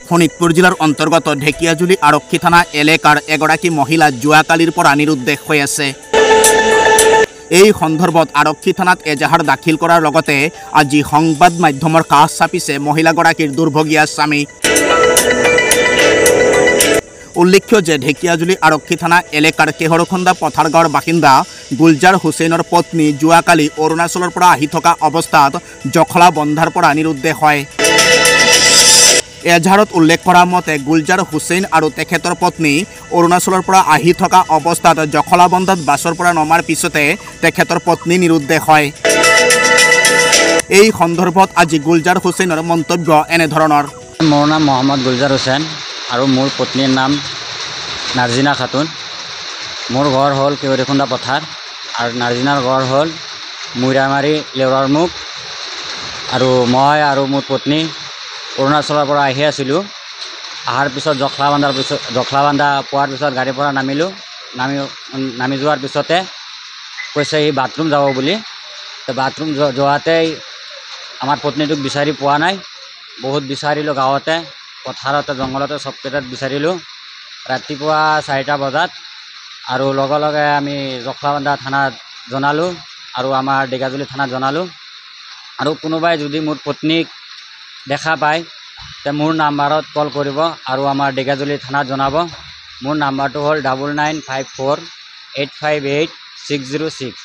শোণিতপুৰ জিলাৰ অন্তৰ্গত ঢেকিয়াজুলি আৰক্ষী থানা এলেকাৰ এগৰাকী মহিলা যোৱাকালিৰ পৰা নিৰুদ্দেশ হৈ আছে। এই সন্দৰ্ভত আৰক্ষী থানাত এজাহাৰ দাখিল কৰাৰ লগতে আজি সংবাদ মাধ্যমৰ কাষ চাপিছে মহিলাগৰাকীৰ দুৰ্ভগীয়া স্বামী। উল্লেখ্য যে ঢেকিয়াজুলি আৰক্ষী থানা এলেকাৰ কেহৰখন্দা পথাৰ গাঁৱৰ বাসিন্দা গুলজাৰ হুছেইনৰ পত্নী যোৱাকালি অৰুণাচলৰ পৰা আহি থকা অৱস্থাত জখলা বন্ধাৰ পৰা নিৰুদ্দেশ হয়। এজাহাৰত উল্লেখ কৰা মতে গুলজাৰ হুছেইন আৰু তেখেতৰ পত্নী অৰুণাচলৰ পৰা আহি থকা অৱস্থাত জখলাবন্ধাত বাছৰ পৰা নমাৰ পিছতে তেখেতৰ পত্নী নিৰুদ্দেশ হয়। এই সন্দৰ্ভত আজি গুলজাৰ হুছেইনৰ মন্তব্য এনেধৰণৰ। মোৰ নাম মহম্মদ গুলজাৰ হুছেইন আৰু মোৰ পত্নীৰ নাম নাৰ্জিনা খাতুন। মোৰ ঘৰ হ'ল কেউৰীখুন্দা পথাৰ আৰু নাৰ্জিনাৰ ঘৰ হ'ল মৈৰামাৰী লেউৰাৰ মুখ। আৰু মই আৰু মোৰ পত্নী অৰুণাচলৰ পৰা আহি আছিলোঁ। অহাৰ পিছত জখলাবান্ধা পোৱাৰ পিছত গাড়ীৰ পৰা নামিলোঁ। নামি যোৱাৰ পিছতে কৈছে সি বাথৰুম যাব বুলি। বাথৰুম যোৱাতেই আমাৰ পত্নীটোক বিচাৰি পোৱা নাই। বহুত বিচাৰিলোঁ, গাঁৱতে পথাৰতে জংঘলতে চবকেইটাত বিচাৰিলোঁ। ৰাতিপুৱা 4টা বজাত আৰু লগে লগে আমি জখলাবান্ধা থানাত জনালোঁ আৰু আমাৰ ঢেকিয়াজুলি থানাত জনালোঁ। আৰু কোনোবাই যদি মোৰ পত্নীক দেখা পায় তে মোৰ নাম্বাৰত কল কৰিব আৰু আমাৰ ঢেকিয়াজুলি থানাত জনাব। মোৰ নাম্বাৰটো হ'ল 9954858606।